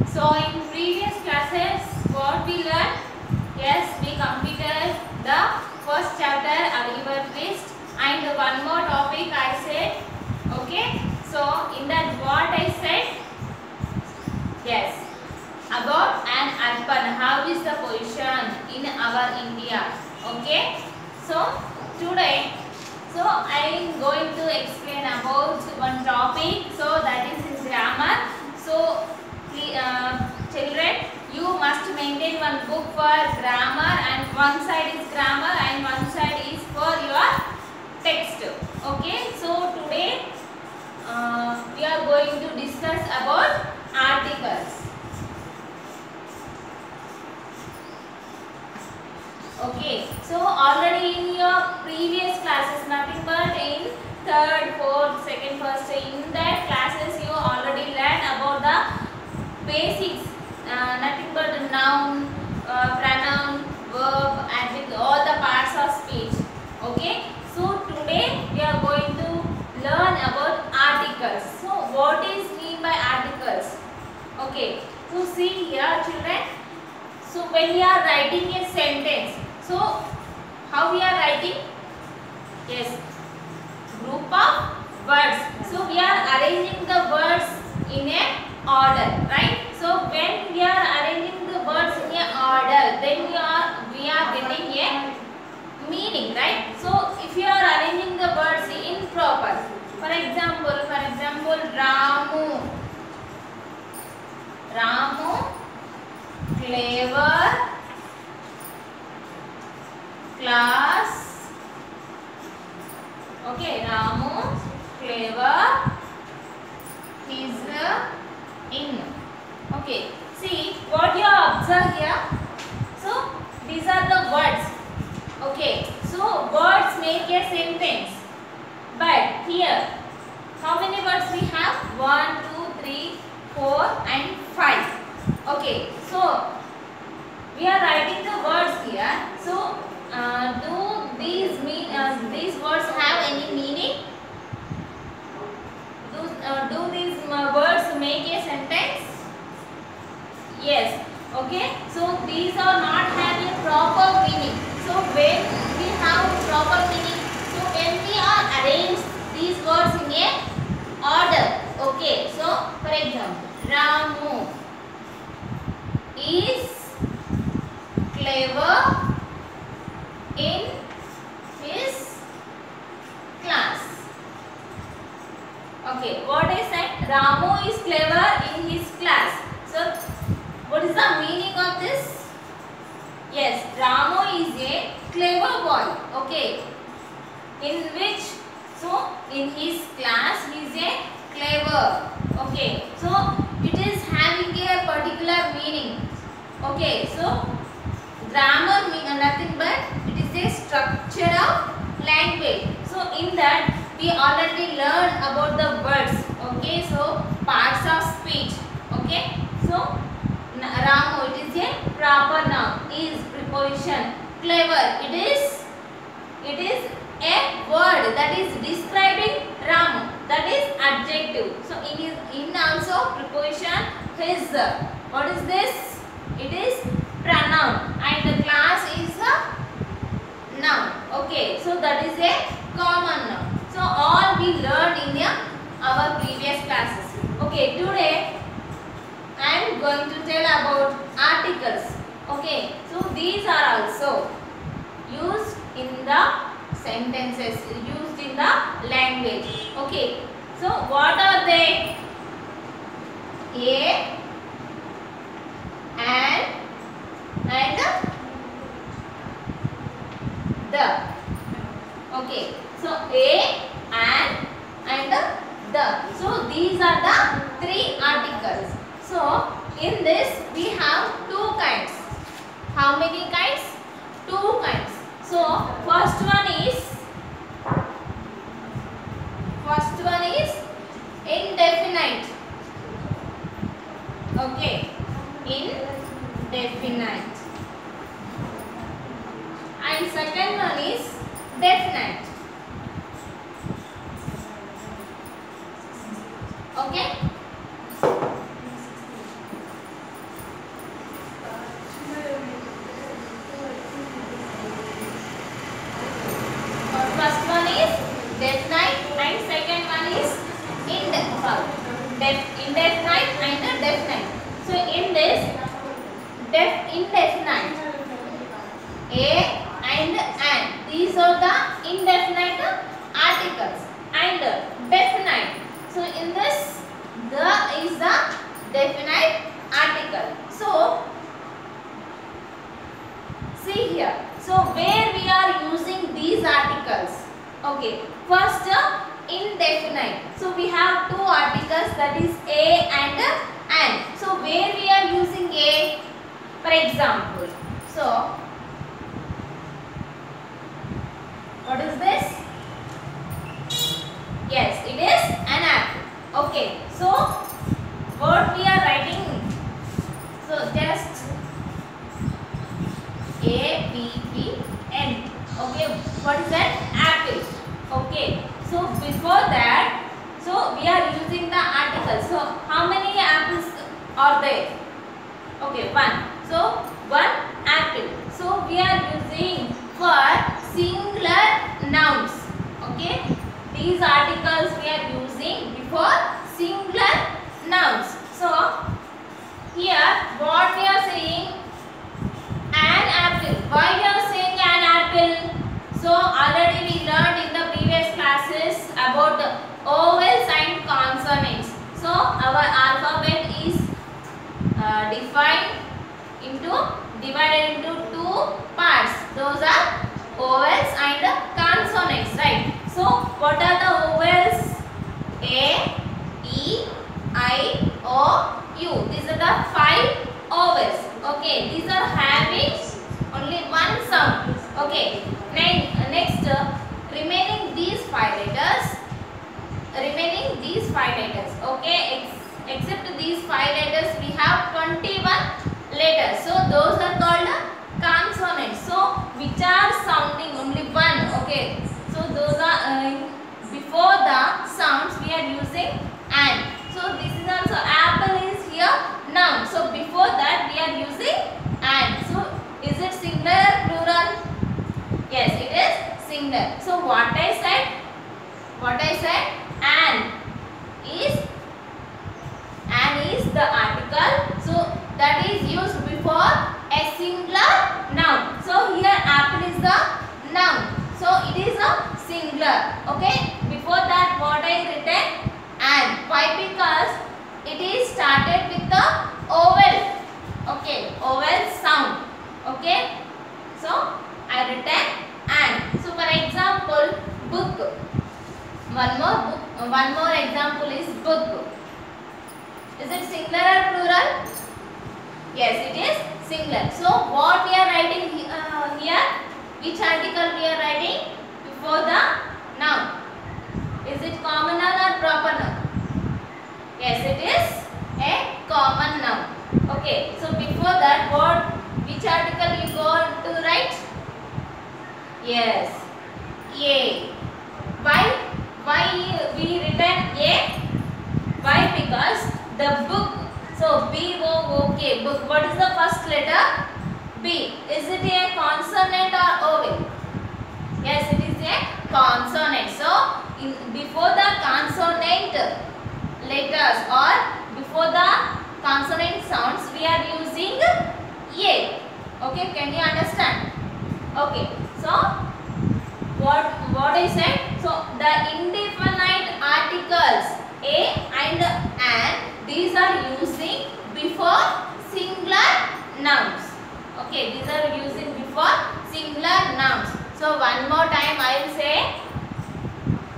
So in previous classes, what we learned? Yes, we completed the first chapter, Your List, and one more topic I said. Okay. So in that what I said? Yes, about an urban. How is the position in our India? Okay. So today, I am going to explain about one topic. So that is in grammar. So children, you must maintain one book for grammar, and one side is grammar and one side is for your text. Okay. So today we are going to discuss about articles. Okay, so already in your previous classes, nothing but in third, fourth, second, first, in that classes you already learned about the basics, nothing but noun, pronoun, verb, adjective, all the parts of speech. Okay, so today we are going to learn about articles. So what is mean by articles? Okay, so see here children. So when we are writing a sentence, so how we are writing? Yes, group of words. So we are arranging the words in a order, right? So when we are arranging the words in a order, then we are getting a meaning, right? So if you are arranging the words in proper, for example, Ramu, clever, class. Okay, Ramu, clever, he's in. Okay, see what you observe here. So these are the words. Okay, so words make a sentence. But here, how many words we have? 1, 2, 3, 4 and 5. Okay, so we are writing the words here. So do these words have any meaning? Do these words make a sentence? Yes. Okay, so these are not having proper meaning. So when we have proper meaning, so when we are arranged these words in a order. Okay, so for example, Ramu is clever in his class. Okay, what is that? Ramu is clever in his class. So what is the meaning of this? Yes, Ramu is a clever boy. Okay, in which, so in his class he is a clever. Okay, so it is having a particular meaning. Okay, so grammar means nothing but it is a structure of language. So in that we already learned about the words. Okay, so parts of speech. Okay, so Ramu, it is a proper noun, is preposition. Clever, it is a word that is describing Ramu, that is adjective. So in also preposition his. What is this? It is pronoun, and the class is a noun. Okay, so that is a common noun. So all we learned in our previous classes. Okay, today I am going to tell about articles. Okay, so these are also used in the sentences, used in the language. Okay, so what are they? A, and the. Okay, so a, and the. So these are the three articles. So in this we have two kinds. How many kinds? Two kinds. So first one is indefinite. Okay, indefinite. And second one is definite. Okay. indefinite. A and an. These are the indefinite articles and definite. So in this, the is the definite article. So see here. So where we are using these articles? Okay. First, indefinite. So we have two articles, that is a and an. So where we are using a? For example, so what is this? Yes, it is an apple. Okay. So what we are writing? So just A P P N. Okay. What is that? Apple. Okay. So before that, so we are using the article. So how many apples are there? Okay, one. So one apple. So we are using for singular nouns. Okay. These articles we are using before singular nouns. So here what we are saying? An apple. Why we are saying an apple? So already we learned in the previous classes about the vowels and consonants. So our alphabet is divided into two parts. Those are vowels and consonants, right? So what are the vowels? A, E, I, O, U. These are the 5 vowels. Okay, these are having only one sound. Okay, next remaining these 5 letters. Okay, except these 5 letters, we have 21 letters. So those are called consonants. So which are sounding only one. Okay, so those are before the sounds we are using an. So this is also apple is here noun. So before that we are using an. So is it singular or plural? Yes, it is singular. So what I said? An is the article. So that is used before a singular noun. So here apple is the noun. So it is a singular. Okay. Before that what I written? An. Why? Because it is started with the vowel. Okay. Vowel sound. Okay. So I written an. So for example, book. One more example is book. Is it singular or plural? Yes, it is singular. So what we are writing here? Which article we are writing before the noun? Is it common noun or proper noun? Yes, it is a common noun. Okay. So before that, which article you go to write? Yes, A. Why we written A? Why? Because the book. So B-O-O-K, book. What is the first letter? B. Is it a consonant or vowel? Yes, it is a consonant. So before the consonant letters or before the consonant sounds, we are using A. Okay, can you understand? Okay. So what I said? So the indefinite articles a and an, these are using before singular nouns. Okay, these are using before singular nouns. So one more time I will say.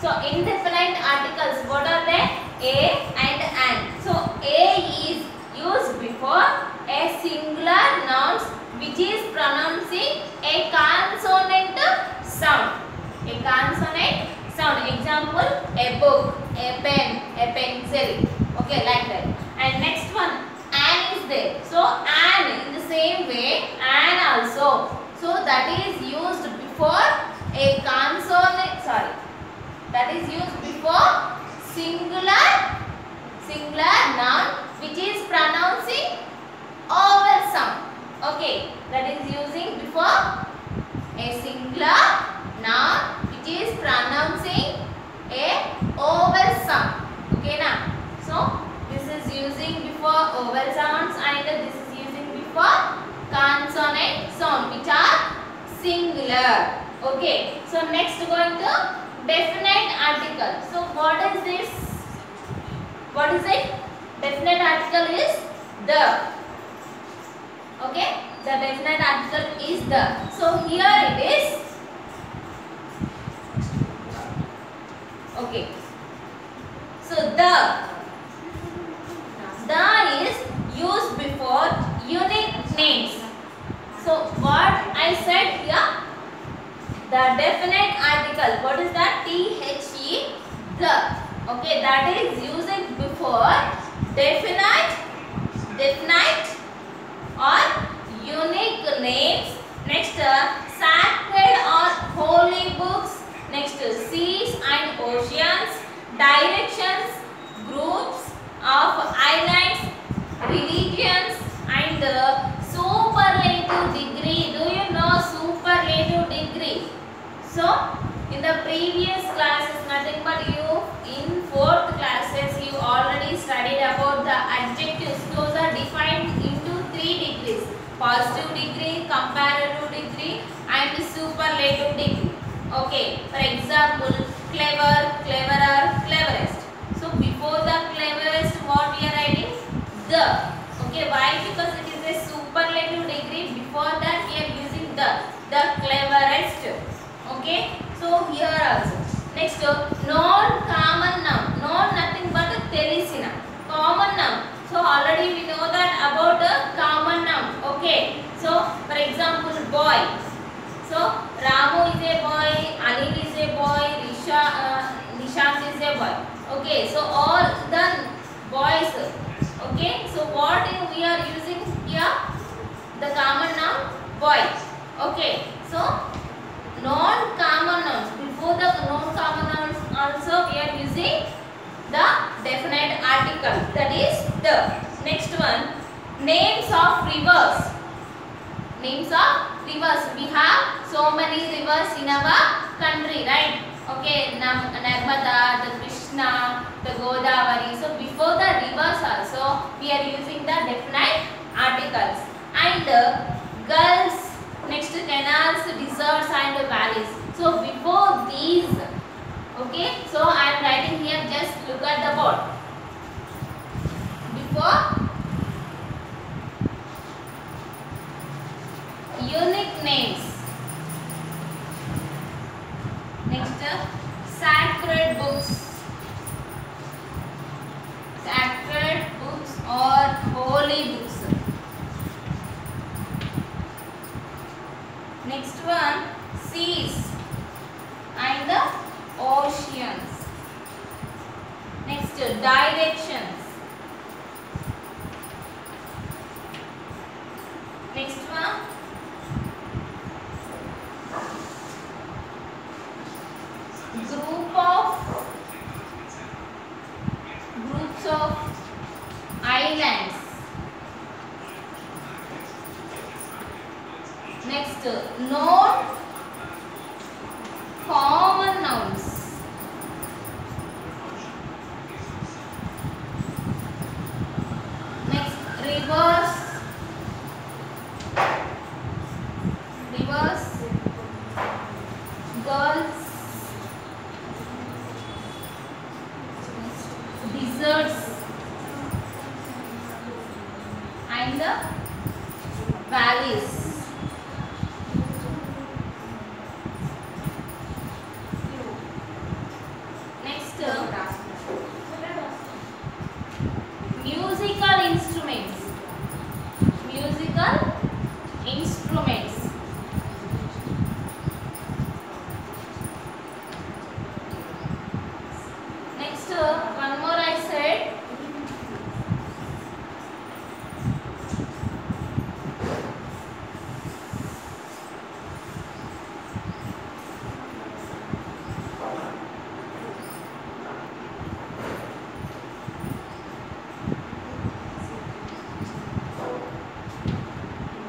So indefinite articles, what are they? A and an. So a is used before a singular nouns which is pronouncing a consonant sound. A consonant sound. Example, a book, a pen, a pencil. Okay, like that. And next one, an is there. So an in the same way, an also. So that is used before a consonant. Sorry, that is used before singular noun which is pronouncing vowel sound. Okay, that is using before a singular noun which is pronouncing a vowel sound. Okay, now so this is using before vowel sounds and this is using before for consonant sound which are singular. Okay. So next going to definite article. So what is this? What is it? Definite article is the. Okay. The definite article is the. So here it is. Okay. So the is used before unique names. So what I said here, the definite article. What is that? The. Okay, that is used before definite or unique names. Next, sacred or holy books. Next, seas and oceans, directions, groups of islands, religions, and superlative degree. Do you know superlative degree? So, in the previous classes, nothing but you in 4th classes, you already studied about the adjectives. Those are defined into 3 degrees: positive degree, comparative degree, and superlative degree. Okay, for example, clever, cleverer, cleverest. So before the cleverest, what we are writing? The. Okay, why? Because it is a superlative degree. Before that, we are using the cleverest. Okay, so here also. Next, non-common noun. Non nothing but a telisina. Common noun. So already we know that about a common noun. Okay, so for example, boy. So Ramu is a boy, Anil is a boy, Nishant is a boy. Okay, so all the boys. Okay, so what we are using here? The common noun boy. Okay, so non-common nouns. Before the non-common nouns also we are using the definite article, that is the. Next one, names of rivers. Names of rivers. We have so many rivers in our country, right? Okay, Narmada, the Krishna, the Godavari. So before the rivers also we are using the definite articles. And gulfs, next canals, deserts and valleys. So before these, okay, so I am writing here, just look at the board. Before unique names. Next, sacred books. Sacred books or holy books. Next one, seas and the oceans. Next, directions. Next one, groups of islands. Next, non common nouns. Next, rivers, gulfs, deserts and the valleys. Next, musical instruments. Musical instruments. Next, one more I said.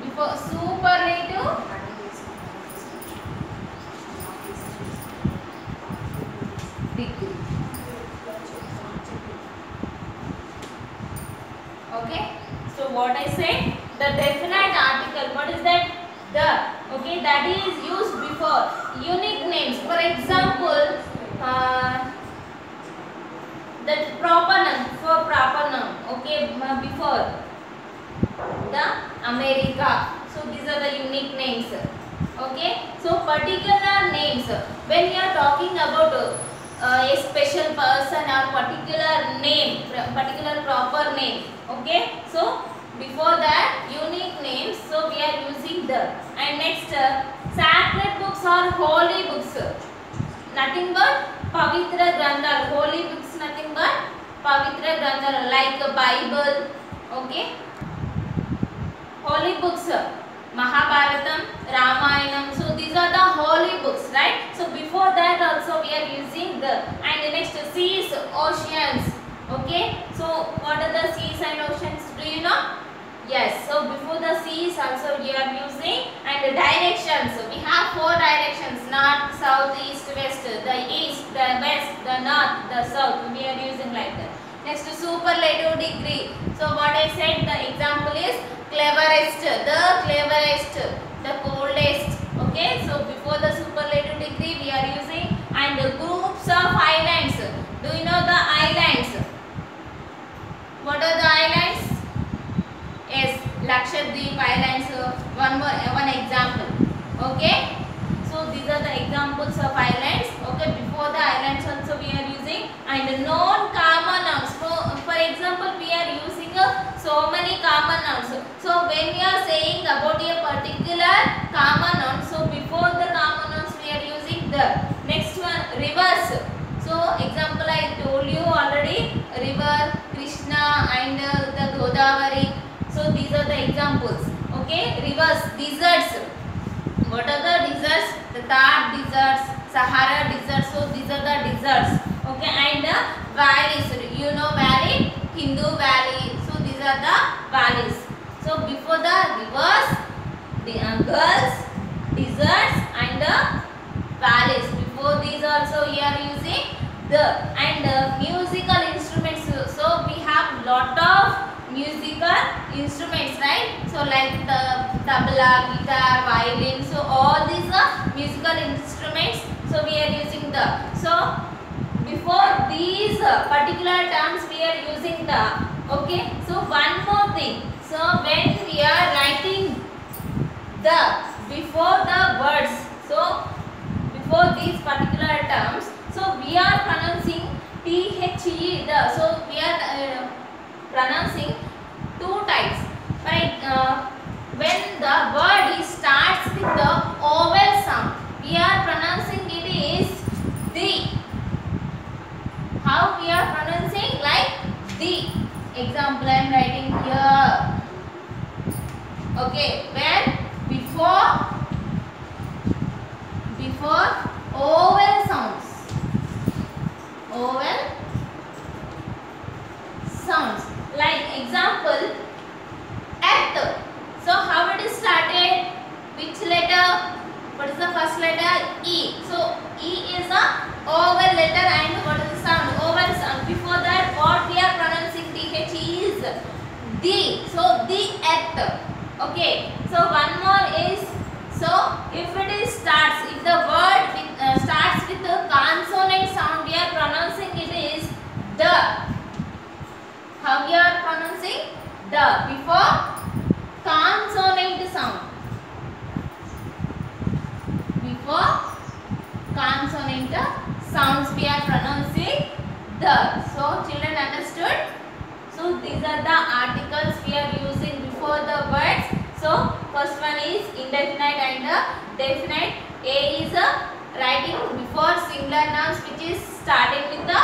Before superlative degree. Okay, so what I said, the definite article. What is that? The. Okay, that is used before unique names. For example, that proper noun, for proper noun. Okay, before the America. So these are the unique names. Okay, so particular names, when we are talking about a special person or particular name, particular proper name. Okay, so before that unique names, so we are using the. And next, sacred books or holy books, nothing but pavitra grandhal. Holy books nothing but pavitra grandhal, like Bible. Okay, holy books, Mahabharatam, Ramayanam. So these are the holy books, right? So before that also we are using the. And the next, seas, oceans. Okay, so what are the seas and oceans? Do you know? Yes, so before the seas also we are using. And the directions, we have 4 directions: north, south, east, west. The east, the west, the north, the south, we are using like that. Next, superlative degree. So what I said, the example is cleverest, the cleverest, the coldest. Okay, so before the superlative degree we are using. And groups of islands. Do you know the islands? What are the islands? Yes, Lakshadweep Islands. One example. Okay, so these are the examples of islands. Okay, before the islands also we are using. And non-common nouns. For example, we are using so many common nouns. So when we are saying about a particular common noun, so before the common nouns we are using the. Next one, rivers. So example I told you already, river Krishna and the Godavari. So these are the examples. Okay, rivers. Deserts. What are the deserts? The Thar deserts, Sahara deserts. So these are the deserts. Okay, and valleys. You know valley, Hindu valley. So these are the valleys. So before the rivers, the girls, deserts and the valleys. Before these also we are using the. And musical instruments. So we have lot of musical instruments, right? So like the tabla, guitar, violin. So all these are musical instruments. So we are using the. So before these particular terms we are using the. Okay, so one more thing. So when we are writing the before the words, so before these particular terms, so we are pronouncing the. So we are pronouncing 2 types. Right? When the word starts with the vowel sound, we are pronouncing it is the. How we are pronouncing? Like the. Example I am writing here. Okay, when before vowel sounds. Vowel sounds. Like example, at. So how it is started? Which letter? What is the first letter? E. So E is a vowel letter. And what is the sound? Vowel sound. Before that what we are pronouncing? TH is the. So the at. Okay, so one more is, so if it is starts, if the word starts with the consonant sound, we are pronouncing it is the. How we are pronouncing? The. Before consonant sound. Before consonant sounds we are pronouncing the. So children understood? So these are the articles we are using before the words. So first one is indefinite and definite. A is writing before singular nouns which is starting with the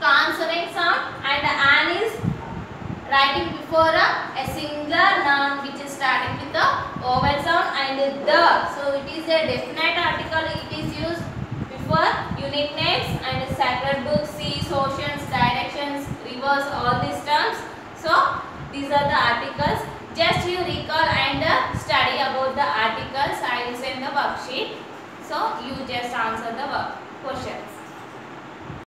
consonant sound, and an is writing before a singular noun which is starting with the vowel sound, and the. So it is a definite article. It is used before unique names and sacred books, seas, oceans, directions, rivers, all these terms. So these are the articles. Just you recall and study about the articles. I will send the worksheet. So you just answer